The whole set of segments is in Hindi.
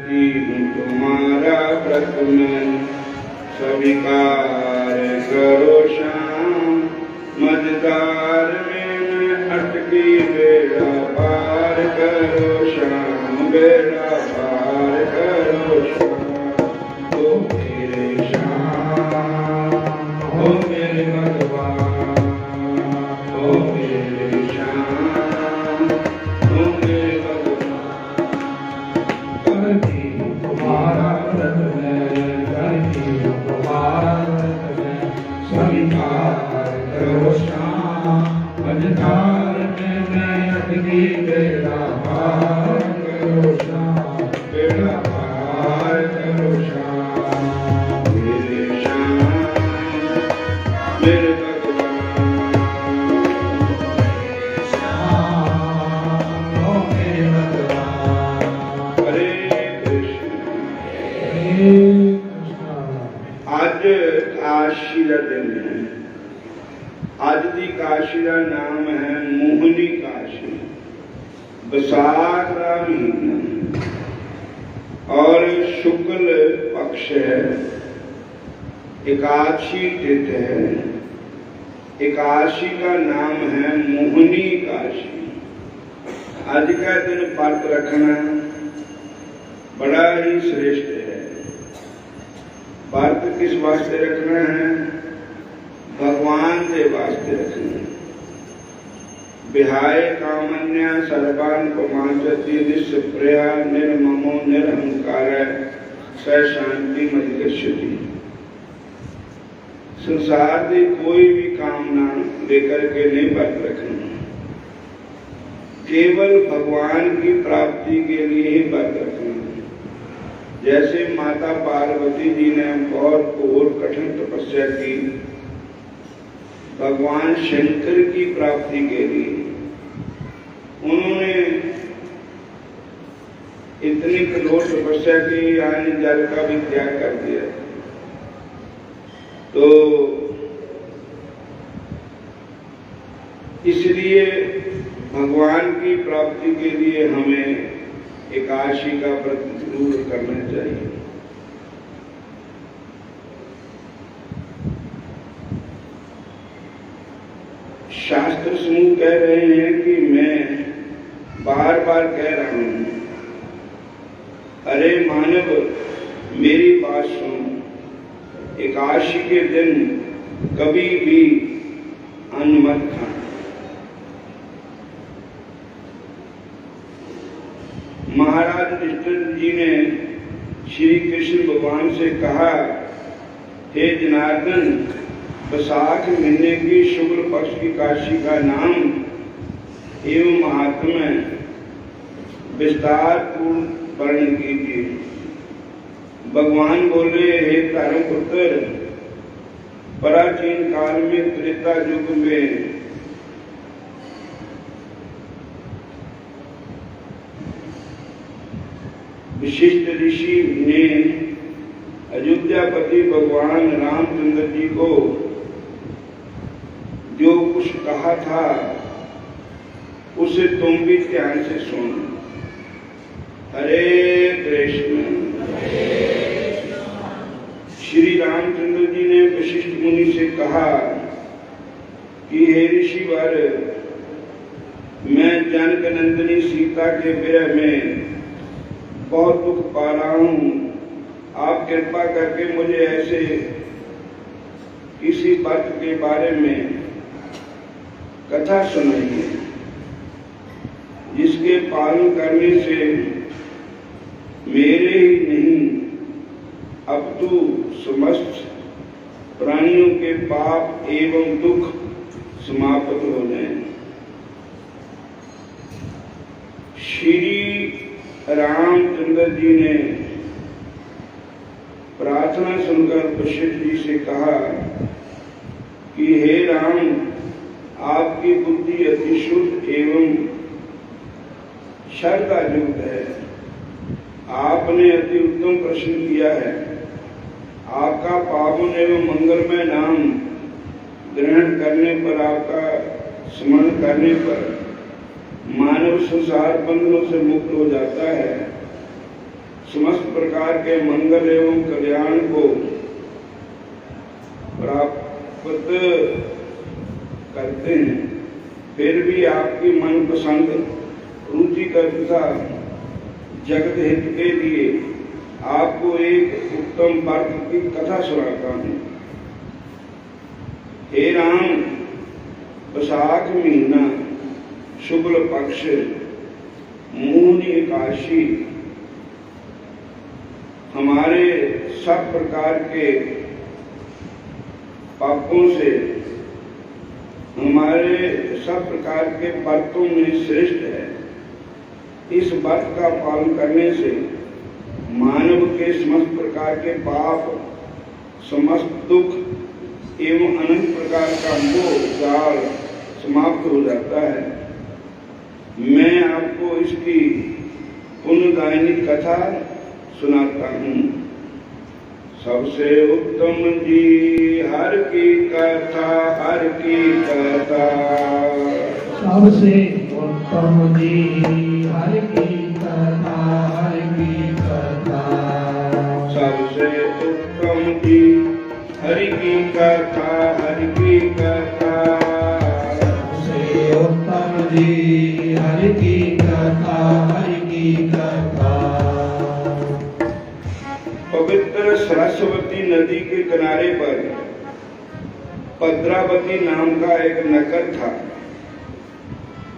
करती हूँ तुम्हारा व्रत में, स्वीकार करो श्याम। मझधार में मैं अटकी, बेड़ा पार करो श्याम, बेड़ा पार करो श्याम। ओ मेरे श्याम, ओ मेरे भगवान, ओ मेरे श्याम, ओ मेरे भगवान। करती तुम्हारा व्रत में, करती तुम्हारा व्रत में, स्वीकार करो श्याम। मझधार में मैं अटकी, बेड़ा पार करो श्याम, बेड़ा पार करो श्याम। मेरे श्याम, मेरे भगवान, मेरे श्याम, ओ मेरे भगवान। हरे कृष्ण, हरे कृष्ण। आज काशी का दिन है। आज की काशी का नाम है मोहनी काशी। बैसाख का महीना और शुक्ल पक्ष है, एकादशी तिथि है। एकादशी का नाम है मोहनी काशी। आज का दिन व्रत रखना बड़ा ही श्रेष्ठ है। व्रत किस वास्ते रखना है? भगवान के वास्ते रखना। विहाय कामन्या सर्वान् पमाचति निष्प्रया निर्ममो निरहंकार स शांति मधिगच्छति। संसार की कोई भी कामना लेकर के नहीं व्रत रखना, केवल भगवान की प्राप्ति के लिए ही व्रत रखना। जैसे माता पार्वती जी ने बहुत घोर कठिन तपस्या की भगवान शंकर की प्राप्ति के लिए, उन्होंने इतनी कठोर तपस्या की, यानी जल का भी त्याग कर दिया। तो इसलिए भगवान की प्राप्ति के लिए हमें एकादशी का व्रत जरूर करना चाहिए। शास्त्र समूह कह रहे हैं कि मैं बार बार कह रहा हूं, अरे मानव मेरी बात सुन। एकादशी के दिन कभी भी अन्न मत खाना। महाराज युधिष्ठिर जी ने श्री कृष्ण भगवान से कहा, हे जनार्दन, बैसाख महीने की शुक्ल पक्ष की काशी का नाम एवं महात्म्य विस्तार पूर्ण वर्णन कीजिए। भगवान बोले, हे धर्म पुत्र, प्राचीन काल में त्रेता युग में विशिष्ट ऋषि ने अयोध्यापति भगवान रामचंद्र जी को जो कुछ कहा था उसे तुम भी ध्यान से सुन। हरे कृष्ण। श्री रामचंद्र जी ने वशिष्ठ मुनि से कहा कि हे ऋषिवर, मैं जनक नंदिनी सीता के विरह में बहुत दुख पा रहा हूं। आप कृपा करके मुझे ऐसे किसी व्रत के बारे में कथा सुनाइए जिसके पालन करने से मेरे ही नहीं अपितु समस्त प्राणियों के पाप एवं दुख समाप्त हो जाएं। श्री रामचंद्र जी ने प्रार्थना सुनकर वशिष्ठ जी से कहा कि हे राम, आपकी बुद्धि अति शुद्ध एवं श्रद्धा युक्त है। आपने अति उत्तम प्रश्न किया है। आपका पावन एवं मंगलमय नाम ग्रहण करने पर, आपका स्मरण करने पर मानव संसार बंधनों से मुक्त हो जाता है। समस्त प्रकार के मंगल एवं कल्याण को प्राप्त करते हैं, फिर भी आपकी मनपसंद रुचिकर तथा जगत हित के लिए आपको एक उत्तम व्रत की कथा सुनाता हूँ। हे राम, वैशाख महीना शुक्ल पक्ष मून एकादशी हमारे सब प्रकार के पापों से, हमारे सब प्रकार के व्रतों में श्रेष्ठ है। इस व्रत का पालन करने से मानव के समस्त प्रकार के पाप, समस्त दुख एवं अनंत प्रकार का मोह जाल समाप्त हो जाता है। मैं आपको इसकी पुण्यदायिनी कथा सुनाता हूँ। सबसे उत्तम जी हर की कथा, हर की कथा। सबसे उत्तम जी हर की कथा, हर की कथा। सबसे उत्तम जी हरि की कथा, हरि की कथा। सबसे उत्तम जी हर की कथा, हर की कथा। पवित्र सरस्वती नदी के किनारे पर भद्रावती नाम का एक नगर था।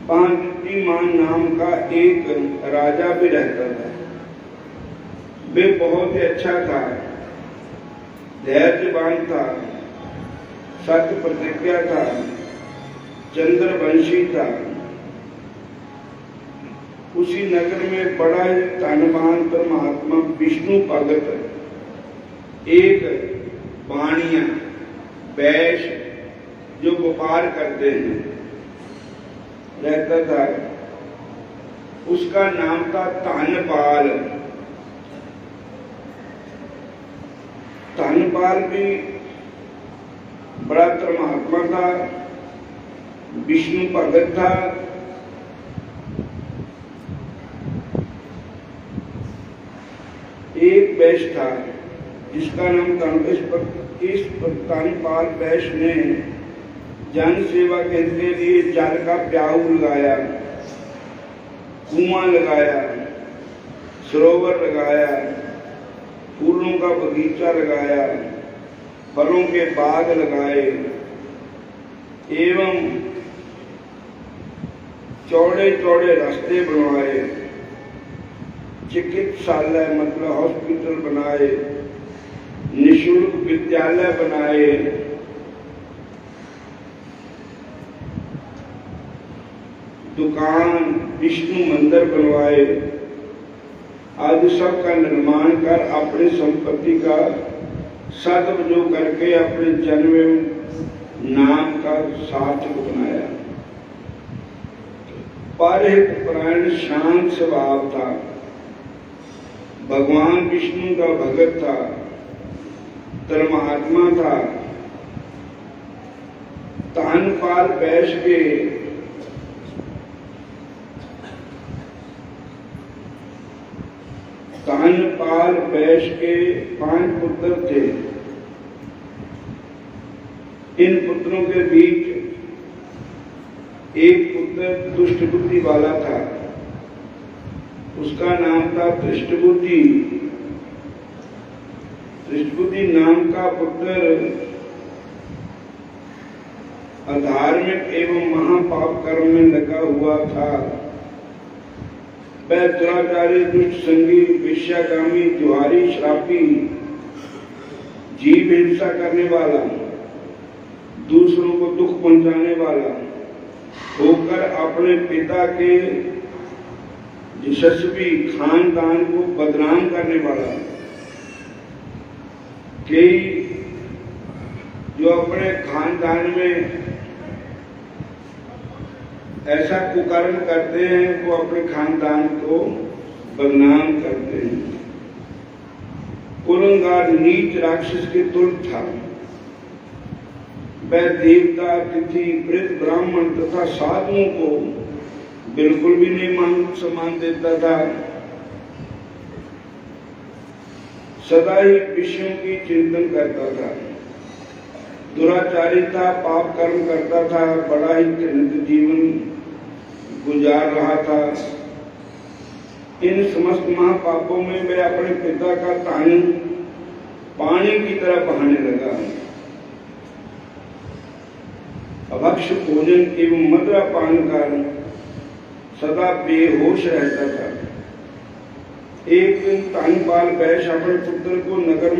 पांचुमान नाम का एक राजा भी रहता था। वे बहुत ही अच्छा था, धैर्यवान था, सत्य प्रतिज्ञा था, चंद्रवंशी था। उसी नगर में बड़ा ही धनवान परमात्मा विष्णु भगत एक वाणिया वैश्य जो व्यापार करते हैं रहता था। उसका नाम था धनपाल। धनपाल भी बड़ा धर्मात्मा था, विष्णु भगत था। एक वैश्य था जिसका नाम धनपाल वैश्य ने जन सेवा के लिए जल का प्याऊ लगाया, कुआं लगाया, सरोवर लगाया, फूलों का बगीचा लगाया, फलों के बाग लगाए एवं चौड़े चौड़े रास्ते बनवाए, चिकित्सालय मतलब हॉस्पिटल बनाए, निःशुल्क विद्यालय बनाए, दुकान, विष्णु मंदिर बनवाए, आदि सब का निर्माण कर अपनी संपत्ति का सदुपयोग करके अपने जन्म नाम का सार्थक बनाया। परहित परायण शांत स्वभाव था, भगवान विष्णु का भगत था, धर्मात्मा था। धनपाल वैश्य के धनपाल वैश्य के 5 पुत्र थे। इन पुत्रों के बीच एक पुत्र दुष्ट बुद्धि वाला था। उसका नाम था दृष्टबुद्धि। दृष्टबुद्धि नाम का पुत्र अधार्मिक एवं महापाप कर्म में लगा हुआ था। वह दुराचारी, दुष्ट संगी, वेश्यागामी, जुआरी, श्रापी, जीव हिंसा करने वाला, दूसरों को दुख पहुंचाने वाला होकर अपने पिता के यशस्वी खानदान को बदनाम करने वाला। कई जो अपने खानदान में ऐसा कुकर्म करते हैं वो अपने खानदान को बदनाम करते हैं। कुलंगार नीच राक्षस के तुल्य था। वह देवता, तिथि, प्रेत, ब्राह्मण तथा साधुओं को बिल्कुल भी नहीं मान सम्मान देता था। सदा ही विषयों की चिंतन करता था, दुराचारी था, पाप कर्म करता था, बड़ा ही घृणित जीवन गुजार रहा था। इन समस्त महापापों में वह अपने पिता का तान पानी की तरह बहाने लगा। अभक्ष भोजन एवं मदिरा पान कर सदा बेहोश रहता था। एक दिन तानपाल वैश्य अपने पुत्र को नगर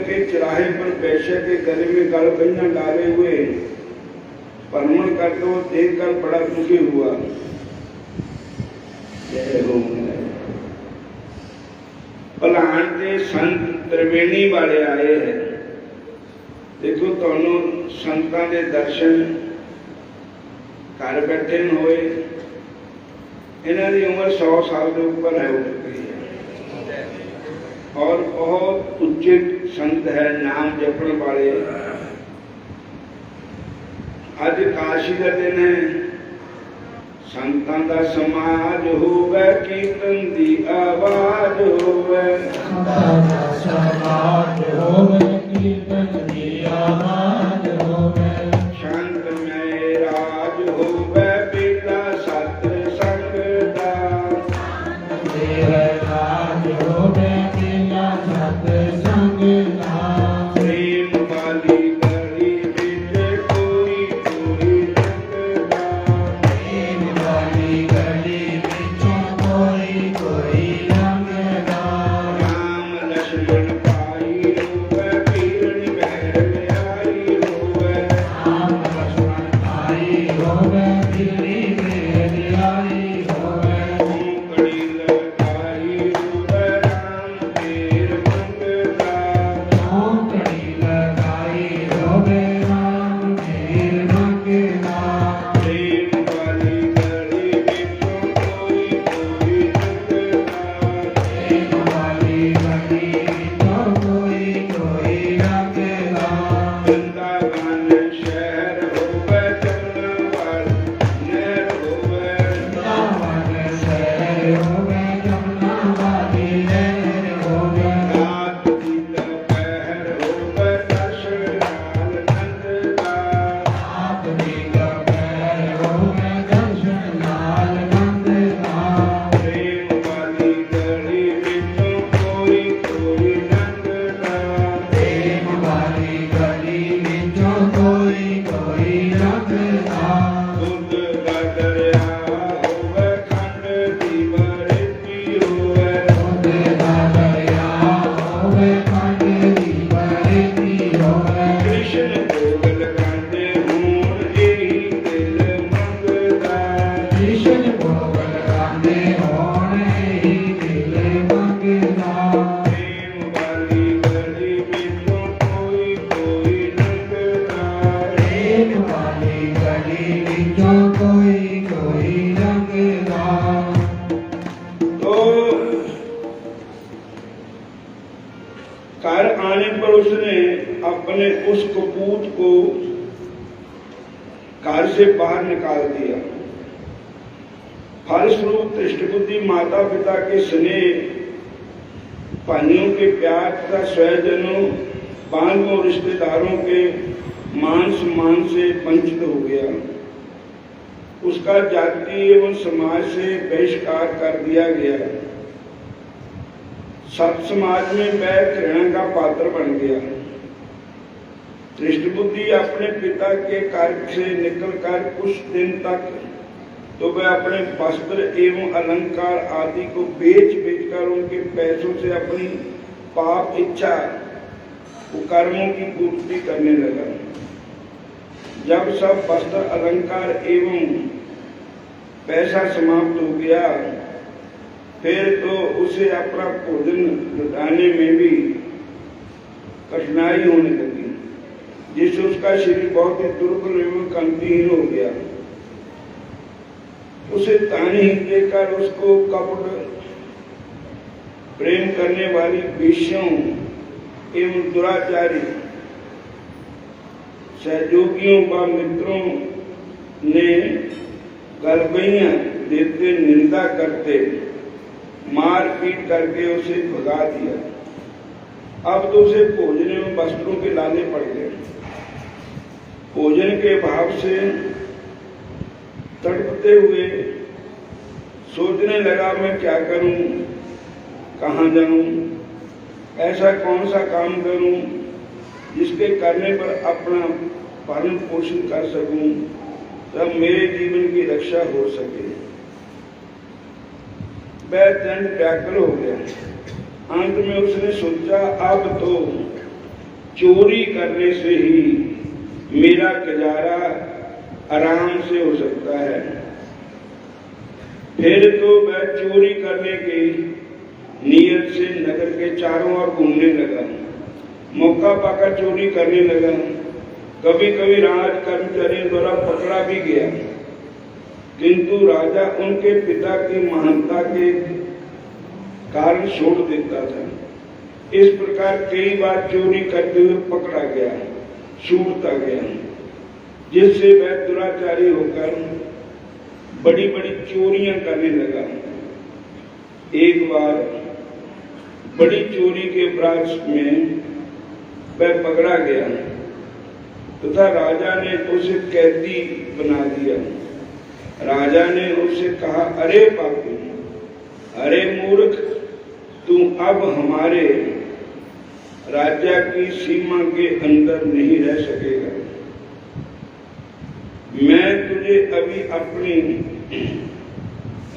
के चौराहे पर वैश्य के गले में गलबैया डाले हुए भ्रमण करते हुए देखकर बड़ा दुखी हुआ। भलान के संत त्रिवेणी वाले आए हैं। देखो दोनों संतां दे दर्शन घर बैठे होए, इन्हों की उम्र 100 साल के ऊपर है, हो चुकी है और बहुत उच्च संत है, नाम जपण वाले। अज काशी का दिन है, संतां दा समाज होवे, कीर्तन दी आवाज होवे, संतां दा समाज होवे, कीर्तन दी आवाज होवे, शांतमय राज होवे, बेला सत संग दा, तेरे राज होवे, बेला सत संग दा, प्रेम वाली गली विच कोई कोई लंघदा, प्रेम वाली गली विचों कोई कोई लंघदा, राम लक्ष्मण भाई होवे, पीरन बहन आई होवे, राम लक्ष्मण भाई होवे, दिल्ली में आई होवे, कड़ी लगाई होवे, राम पीर मंगदा, कड़ी लगाई होवे, राम मेर मंगदा, प्रेम वाली गली विचों कोई कोई लंघदा, प्रेम वाली गली विचों कोई कोई लंघदा, वृंदावन शहर होवे, जमुनावल नहर होवे, वृंदावन शहर होवे, जमुना वाली लहर होवे, रात दी दोपहर होवे, दर्शन नाल नंददा, रात दी दोपहर होवे, दर्शन नाल नंददा, प्रेम वाली गली विचों कोई कोई लंघदा, प्रेम वाली गली विचों कोई कोई लंघदा, दुध दा दरिया होवे, खंड दी बरती होवे, दुध दा दरिया होवे, खंड दी बरती होवे, कृष्ण भोग लगांदे होण, एही दिल मंगदा, कृष्ण भोग लगांदे होण, एही दिल मंगदा, प्रेम वाली गली विचों कोई कोई लंघदा, प्रेम वाली गली विचों कोई कोई लंघदा, तो घर आने पर उसने अपने उस कपूत को घर से बाहर निकाल दिया। फलस्वरूप दृष्टिबुद्धि माता पिता के स्नेह, भाइयों के प्यार तथा स्वजनों, बांधवों, रिश्तेदारों के मान सम्मान से वंचित हो गया। उसका जाति एवं समाज से बहिष्कार कर दिया गया। सत समाज में वह घृणा का पात्र बन गया। दृष्टिबुद्धि अपने पिता के कार्य से निकलकर कुछ दिन तक तो वह अपने वस्त्र एवं अलंकार आदि को बेच-बेचकर उनके पैसों से अपनी पाप इच्छा कर्मों की पूर्ति करने लगा। जब सब वस्त्र अलंकार एवं पैसा समाप्त हो गया, फिर तो उसे अपना भोजन लुटाने में भी कठिनाई होने लगी, जिससे उसका शरीर बहुत ही दुर्बल एवं कांतिहीन हो गया। उसे तानहीन देखकर उसको कपट प्रेम करने वाली वेश्याओं एवं दुराचारी सहयोगियों व मित्रों ने गलबैया देते, निंदा करते मारपीट करके उसे भगा दिया। अब तो उसे भोजन एवं वस्त्रों के लाले पड़ गए। भोजन के भाव से तड़पते हुए सोचने लगा, मैं क्या करूं, कहां जाऊं, ऐसा कौन सा काम करूं जिसके करने पर अपना पालन पोषण कर सकूं, तब मेरे जीवन की रक्षा हो सके। वह दंड व्याकुल हो गया। अंत में उसने सोचा, अब तो चोरी करने से ही मेरा गुजारा आराम से हो सकता है। फिर तो वह चोरी करने की नीयत से नगर के चारों ओर घूमने लगा। मौका पाकर चोरी करने लगा। कभी कभी राज कर्मचारियों द्वारा पकड़ा भी गया, किंतु राजा उनके पिता की महानता के कारण छोड़ देता था। इस प्रकार कई बार चोरी करते हुए पकड़ा गया, छूटता गया, जिससे वह दुराचारी होकर बड़ी बड़ी चोरियां करने लगा। एक बार बड़ी चोरी के अपराध में वह पकड़ा गया तथा राजा ने उसे कैदी बना दिया। राजा ने उससे कहा, अरे पापी, अरे मूर्ख, तू अब हमारे राज्य की सीमा के अंदर नहीं रह सकेगा। मैं तुझे अभी अपनी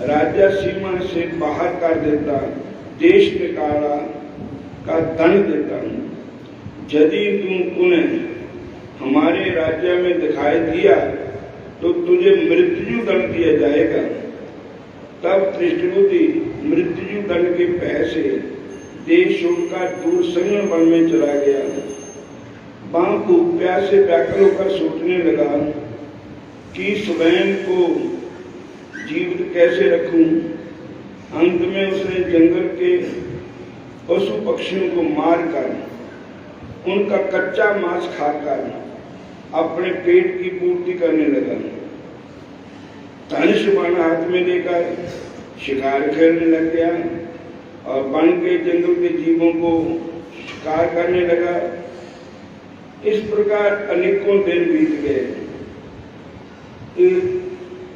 राज्य सीमा से बाहर कर देता, देश निकाला का दंड देता हूं। यदि तू पुनः हमारे राज्य में दिखाई दिया तो तुझे मृत्यु दंड दिया जाएगा। तब धृष्टबुद्धि मृत्यु दंड के भय से देश छोड़कर दूर संगम वन में चला गया। वहां भूख प्यास से व्याकुल होकर सोचने लगा कि स्वयं को जीवित कैसे रखूं। अंत में उसने जंगल के पशु पक्षियों को मारकर उनका कच्चा मांस खाकर अपने पेट की पूर्ति करने लगा। धनुष बाण हाथ में लेकर शिकार खेलने लग गया और वन के जंगल के जीवों को शिकार करने लगा। इस प्रकार अनेकों दिन बीत गए।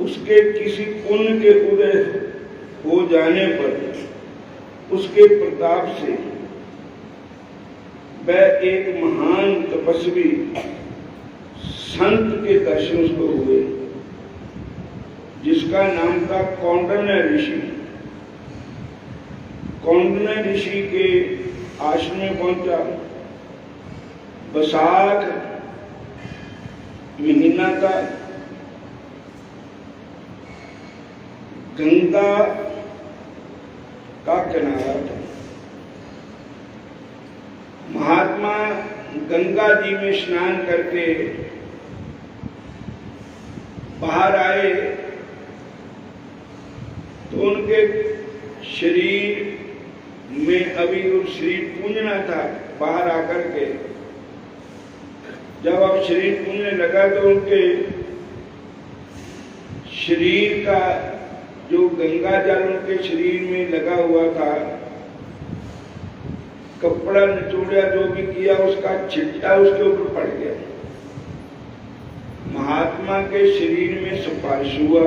उसके किसी पुण्य के उदय हो जाने पर उसके प्रताप से वह एक महान तपस्वी संत के दर्शन उसको हुए, जिसका नाम था कौंडिन्य ऋषि। कौंडिन्य ऋषि के आश्रम में पहुंचा। वैशाख महीना था। गंगा का किनारा था। महात्मा गंगा जी में स्नान करके बाहर आए तो उनके शरीर में अभी वो शरीर पूंजना था। बाहर आकर के जब अब शरीर पूंजने लगा तो उनके शरीर का जो गंगा जल उनके शरीर में लगा हुआ था, कपड़ा निचोड़ा जो भी किया उसका छिट्टा उसके ऊपर पड़ गया। महात्मा के शरीर में स्पर्श हुआ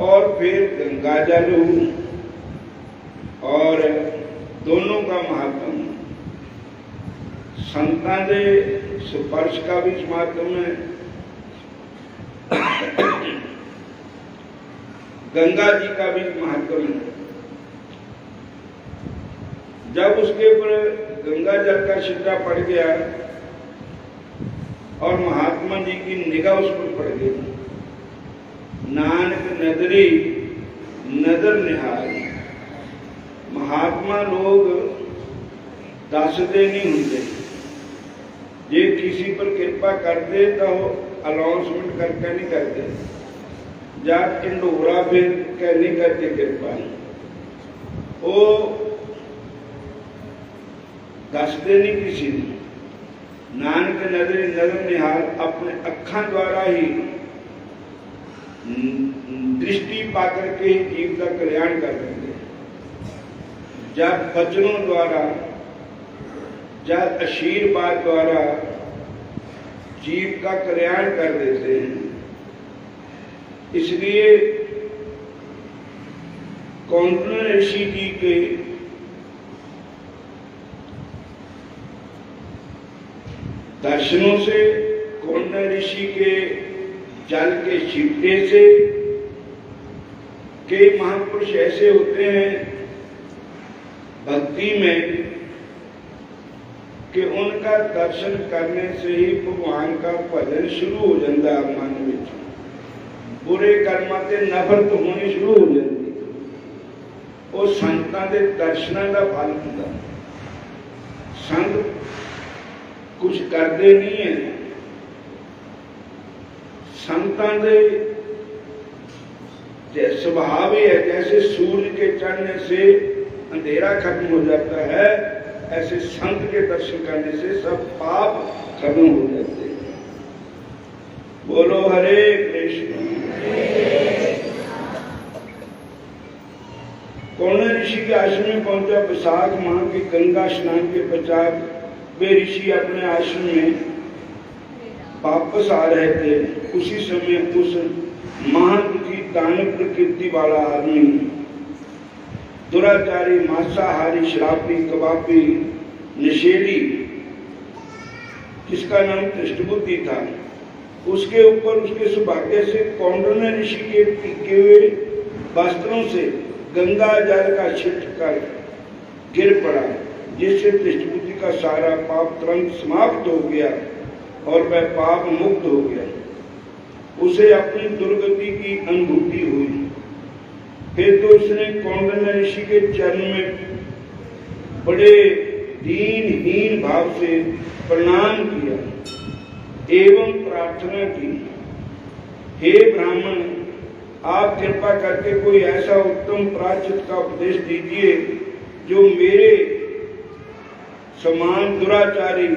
और फिर गंगा जल हुआ और दोनों का महात्मा संतां दे स्पर्श का भी महात्मा है, गंगा जी का भी महत्व है। जब उसके ऊपर गंगा जल का छिट्टा पड़ गया और महात्मा जी की निगाह उस पर पड़ गई, नानक नदरी नदर निहार। महात्मा लोग दसदे नहीं होंगे, जे किसी पर कृपा करते तो अनाउंसमेंट करके नहीं करते, जा ढिंडोरा फिर कह नहीं करते कृपा, वो दसदे नहीं किसी ने। नानक नदरी नदर निहार अपने अखा द्वारा ही दृष्टि पाकर के जीव का कल्याण कर देंगे। या वचनों द्वारा या आशीर्वाद द्वारा जीव का कल्याण कर देते हैं। इसलिए कौंडिन्य ऋषि जी के दर्शनों से, कौंडिन्य ऋषि के जल के छिपटे से, कई महापुरुष ऐसे होते हैं भक्ति में कि उनका दर्शन करने से ही भगवान का भजन शुरू हो जाता है। मन में बुरे कर्मां ते नफरत होनी शुरू हो जाती, वो संतां दे दर्शनां दा फल हुंदा। संत कुछ करते नहीं है, संतां दे स्वभाव ही है जैसे सूर्य के चढ़ने से अंधेरा खत्म हो जाता है, ऐसे संत के दर्शन करने से सब पाप खत्म हो जाते हैं। बोलो हरे कृष्ण। कौंडिन्य ऋषि के आश्रम में पहुंचा। विशाख माह के गंगा स्नान के पश्चात वे ऋषि अपने आश्रम में वापस आ रहे थे। उसी समय उस महादुखी दानव प्रकृति वाला आदमी, दुराचारी, मांसाहारी, शराबी, कबाबी, नशेड़ी, जिसका नाम कृष्णबुद्धि था, उसके ऊपर उसके सौभाग्य से कौंडिन्य ऋषि के टिके हुए वस्त्रों से गंगा जल का छिटकर गिर पड़ा, जिससे कृष्णबुद्धि का सारा पाप तुरंत समाप्त हो गया और वह पाप मुक्त हो गया। उसे अपनी दुर्गति की अनुभूति हुई। फिर तो उसने कौंडिन्य ऋषि के चरण में बड़े दीनहीन भाव से प्रणाम किया एवं प्रार्थना की, हे ब्राह्मण, आप कृपा करके कोई ऐसा उत्तम प्रायश्चित का उपदेश दीजिए जो मेरे समान दुराचारी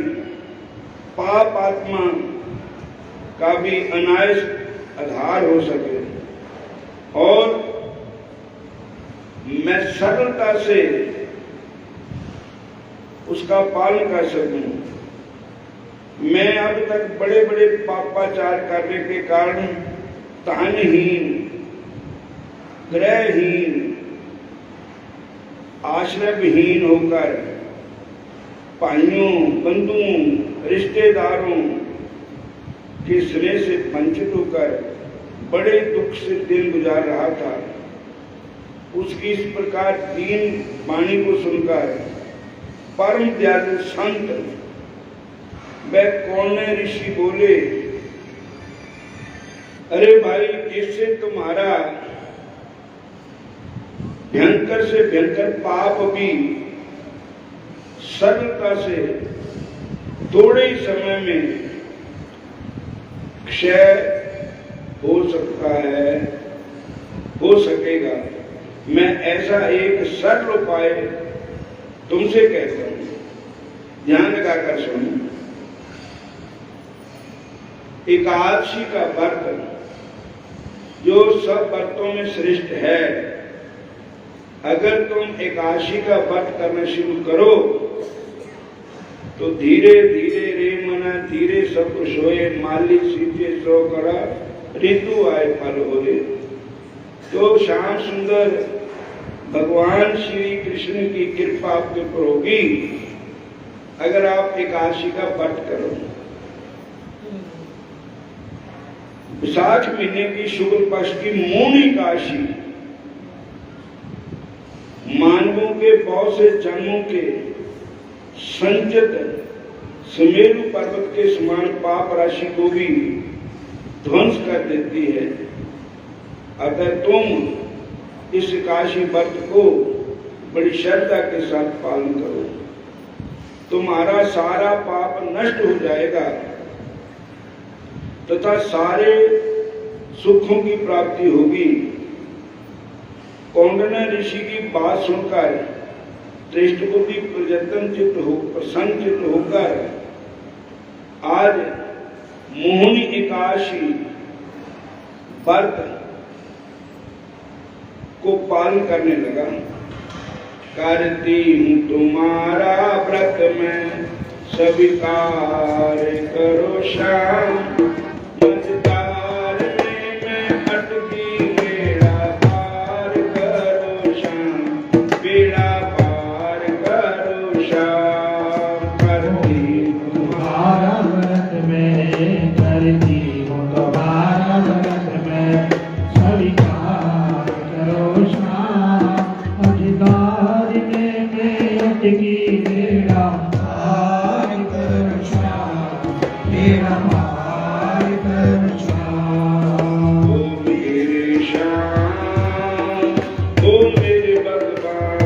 पाप आत्मा का भी अनायास आधार हो सके और मैं सरलता से उसका पालन कर सकूं। मैं अब तक बड़े बड़े पापाचार करने के कारण धनहीन, ग्रहहीन, आश्रयहीन होकर भाइयों, बंधुओं, रिश्तेदारों के स्नेह से वंचित होकर बड़े दुख से दिन गुजार रहा था। उसकी इस प्रकार दीन वाणी को सुनकर परम दयालु संत वह कौंडिन्य ऋषि बोले, अरे भाई, जिससे तुम्हारा भयंकर से भयंकर पाप भी सरलता से थोड़े ही समय में क्षय हो सकता है, हो सकेगा, मैं ऐसा एक सरल उपाय तुमसे कहता हूं, ध्यान लगाकर सुनो। एकादशी का व्रत जो सब व्रतों में श्रेष्ठ है, अगर तुम एकादशी का व्रत करना शुरू करो तो धीरे धीरे रे मना धीरे सब कुछ होए, मालिक सीते सो करा ऋतु आए फल होए। तो श्याम सुंदर भगवान श्री कृष्ण की कृपा आपके ऊपर होगी अगर आप एकादशी का व्रत करो। विशाख महीने की शुक्ल पक्ष की मौनी एकादशी मानवों के बहुत से जन्मों के संचित सुमेरु पर्वत के समान पाप राशि को भी ध्वंस कर देती है। अगर तुम इस एकादशी व्रत को बड़ी श्रद्धा के साथ पालन करो, तुम्हारा सारा पाप नष्ट हो जाएगा तथा सारे सुखों की प्राप्ति होगी। कौंडिन्य ऋषि की बात सुनकर दृष्टबुद्धि प्रसन्न चित्त होकर आज मोहिनी एकादशी व्रत को पालन करने लगा। करती हूँ तुम्हारा व्रत में स्वीकार करो श्याम। मझधार में मैं अटकी बेड़ा पार करो श्याम, बेड़ा पार करो श्याम। करती तुम्हारा व्रत में, करती हूँ तुम्हारा व्रत में स्वीकार करो श्याम। मझधार में मैं अटकी बेड़ा पार करो श्याम, बेड़ा पार करो श्याम। ओ मेरे श्याम, ओ मेरे भगवान,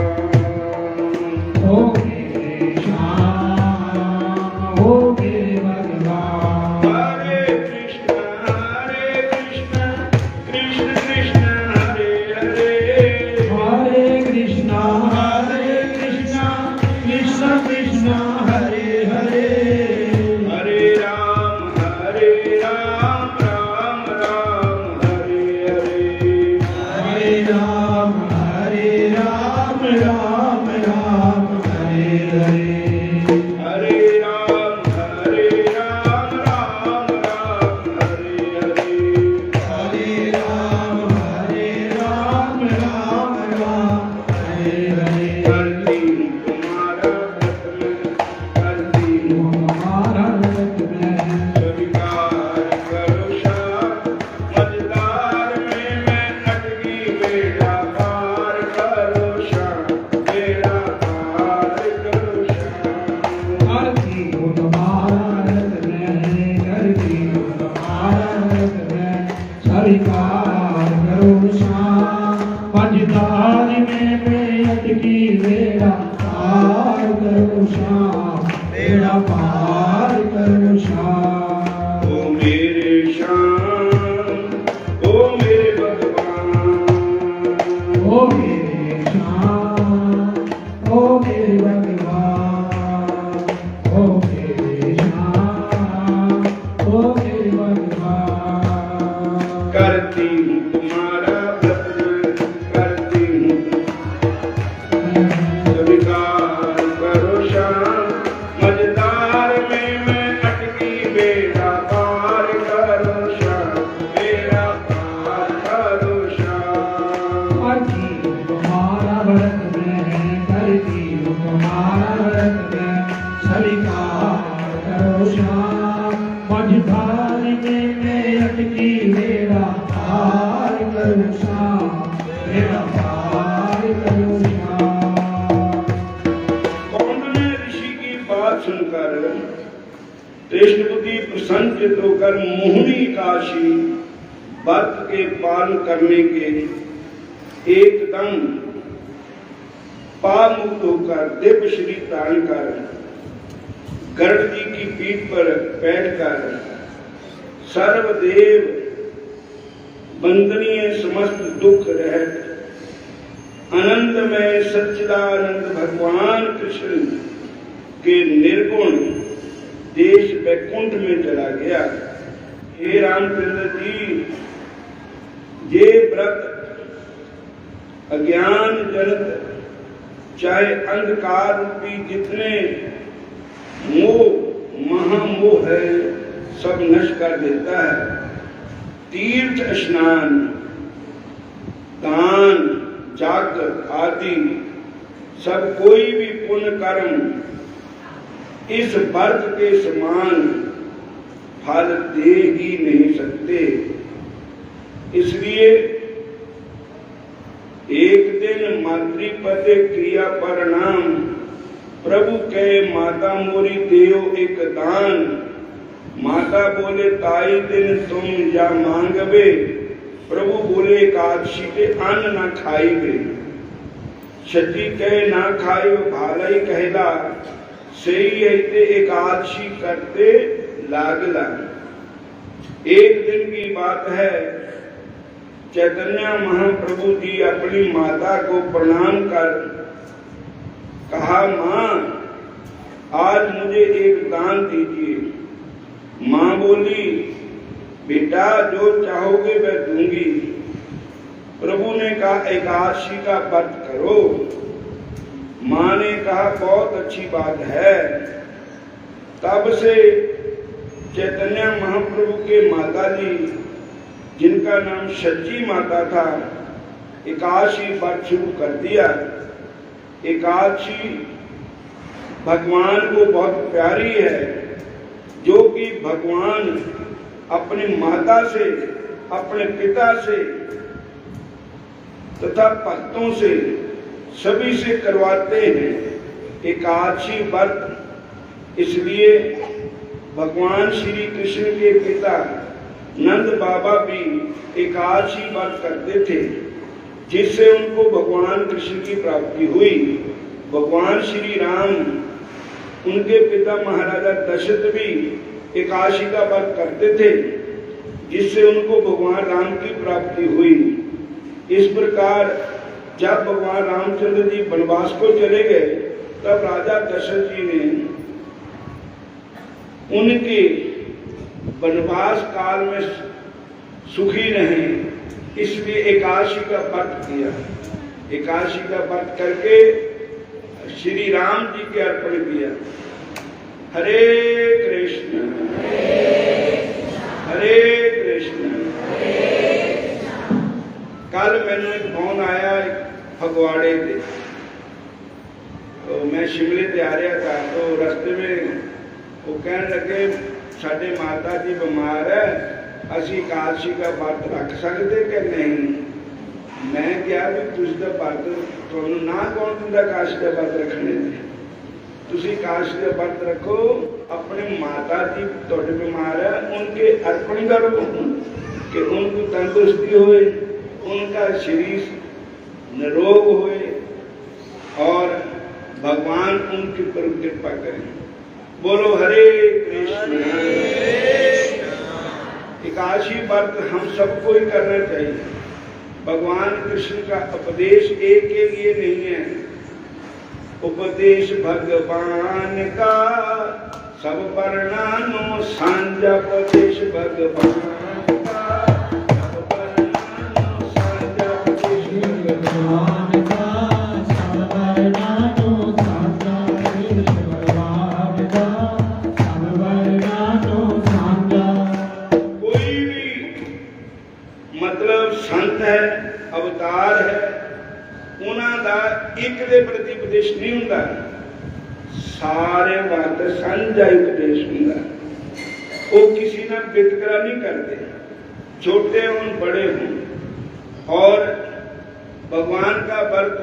ओ मेरे श्याम, ओ मेरे भगवान। हरे कृष्ण कृष्ण कृष्ण हरे हरे, हरे कृष्णा कृष्ण कृष्ण हरे हरे। हरे राम राम राम हरे हरे। हरे राम राम राम हरे हरे। हरे राम राम राम हरे हरे। हरे राम राम राम हरे हरे। करती हूँ तुम्हारा व्रत में, करती हूँ तुम्हारा व्रत में स्वीकार करो श्याम। मझधार में मैं अटकी बेड़ा पार करो श्याम, बेड़ा पार करो श्याम। करती हूँ तुम्हारा व्रत में, करती हूँ तुम्हारा व्रत में स्वीकार करो श्याम। मझधार में मैं अटकी बेड़ा पार करो श्याम, बेड़ा पार करो श्याम। ओ मेरे श्याम, ओ मेरे भगवान, ओ मेरे श्याम, ओ मेरे भगवान, ओ मेरे श्याम, ओ मेरे भगवान। करती हूँ तुम्हारा व्रत में, करती हूँ स्वीकार करो श्याम। मझधार में मैं अटकी बेड़ा पार करो श्याम, बेड़ा पार करो श्याम। करती हूँ तुम्हारा व्रत में, करती हूँ तुम्हारा व्रत में स्वीकार करो श्याम। मझधार में मैं अटकी बेड़ा पार करो श्याम, बेड़ा पार करो श्याम। कौंडिन्य ऋषि की बात सुनकर कृष्णपति प्रसन्नचित्त होकर मोहिनी काशी व्रत के पालन करने के एकदम पाप मुक्त होकर दिव्य श्री धारण कर गरुड़ जी की पीठ पर बैठकर सर्वदेव वंदनीय समस्त दुख रहित आनंदमय सच्चिदानंद भगवान कृष्ण के निर्गुण देश वैकुंठ में चला गया। हे रामचंद्र जी, ये व्रत अज्ञान जनित चाहे अंधकार रूपी जितने मोह महामोह है सब नष्ट कर देता है। तीर्थ स्नान, दान, जागृत आदि सब कोई भी पुण्य कर्म इस व्रत के समान फल दे ही नहीं सकते। इसलिए एक दिन मातृपते क्रिया परिणाम प्रभु कहे माता मोरी देव एक दान। माता बोले ताई दिन तुम या मांगबे, प्रभु बोले एकादशी के अन्न न खाइबे। सती कहे ना खाइयो भालाई कहला, सही ऐते एकादशी करते लागला। एक दिन की बात है, चैतन्य महाप्रभु जी अपनी माता को प्रणाम कर कहा, माँ आज मुझे एक दान दीजिए। माँ बोली, बेटा जो चाहोगे वह दूंगी। प्रभु ने कहा एकादशी का व्रत करो। माँ ने कहा बहुत अच्छी बात है। तब से चैतन्य महाप्रभु के माता जी, जिनका नाम सच्ची माता था, एकादशी व्रत शुरू कर दिया। एकादशी भगवान को बहुत प्यारी है, जो कि भगवान अपनी माता से, अपने पिता से तथा भक्तों से, सभी से करवाते हैं एकादशी व्रत। इसलिए भगवान श्री कृष्ण के पिता नंद बाबा भी एकादशी व्रत करते थे, जिससे उनको भगवान कृष्ण की प्राप्ति हुई। भगवान श्री राम, उनके पिता महाराजा दशरथ भी एकादशी का व्रत करते थे, जिससे उनको भगवान राम की प्राप्ति हुई। इस प्रकार जब भगवान रामचंद्र जी वनवास को चले गए, तब राजा दशरथ जी ने उनके वनवास काल में सुखी रहे, इसलिए एकादशी का व्रत किया। एकादशी का व्रत करके श्री राम जी के अर्पण किया। हरे कृष्ण हरे कृष्ण। कल मैंने एक फोन आया फगवाड़े से, तो मैं शिमले से आ रहा था, तो रास्ते में वो कहने लगे साडे माता जी बीमार है, असी एकादशी का व्रत रख सकते कि नहीं। मैं क्या भी तुझ का व्रत तुहानू ना कौन दिंदा एकादशी का व्रत रखने से, तुसी एकादशी का व्रत रखो, अपने माता जी तुहाडे बीमार है उनके अर्पण करो कि उनको तंदुरुस्ती होए, उनका शरीर निरोग होए और भगवान उनके पर कृपा करें। बोलो हरे कृष्ण। एकादशी व्रत हम सबको ही करना चाहिए। भगवान कृष्ण का उपदेश एक के लिए नहीं है, उपदेश भगवान का सब वर्णानो सांझा। उपदेश भगवान का सब वर्णानो सांझा। उपदेश भगवान का सब वर्णानो सांझा। भगवान का सब वर्णानो सांझा। कोई भी मतलब संत है, अवतार है, उन्हों का एक दे प्रति उपदेश नहीं होता, सारे वास्ते साझा उपदेश होता। वो किसी ना वितकरा नहीं करते, छोटे हों बड़े हों। और भगवान का व्रत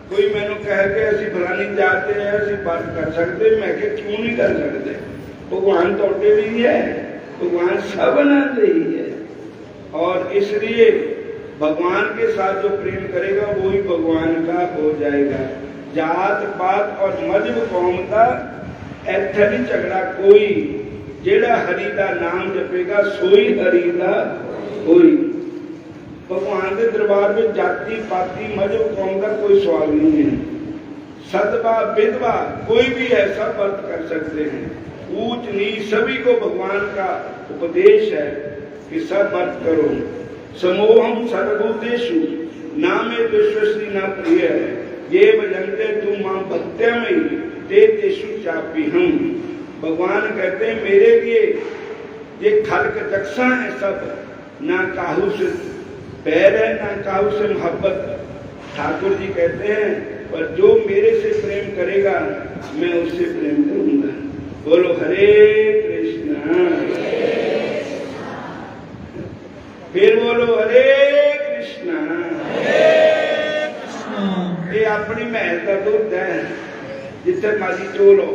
कोई मैंने कह के असी फलानी जाते हैं, असी व्रत कर सकते, मैं क्या क्यों नहीं कर सकते। भगवान तोड़े भी है, भगवान सब नाते ही है। और इसलिए भगवान के साथ जो प्रेम करेगा वो ही भगवान का हो जाएगा। जात पात और मजहब कौम का इत्थे नहीं झगड़ा कोई, जेड़ा हरि का नाम जपेगा सोई हरि का होई। भगवान के दरबार में जाति पाति मजहब कौम का कोई सवाल नहीं है। सदवा विधवा कोई भी है, सब व्रत कर सकते हैं। ऊंच नीच सभी को भगवान का उपदेश है कि सब व्रत करो। समोहम सर्वभूतेषु नामे विश्वसी न प्रिय ये भजनते तुम मां भक्त्यमयि ते तेषु चापि हम। भगवान कहते हैं मेरे लिए ये खल्क चक्षा है सब, ना काहू से पैर है ना काहू से मोहब्बत। ठाकुर जी कहते हैं पर जो मेरे से प्रेम करेगा मैं उससे प्रेम करूंगा। बोलो हरे कृष्ण। फिर बोलो हरे कृष्णा। ये अपनी महल का दुध है, जिथे मर्जी चो लो।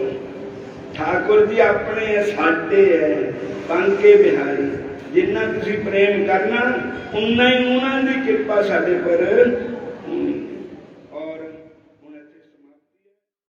ठाकुर जी अपने है, साडे है, बांके बिहारी। जिन्ना तुसी प्रेम करना उन्ना ही उन्हां दी कृपा साडे पर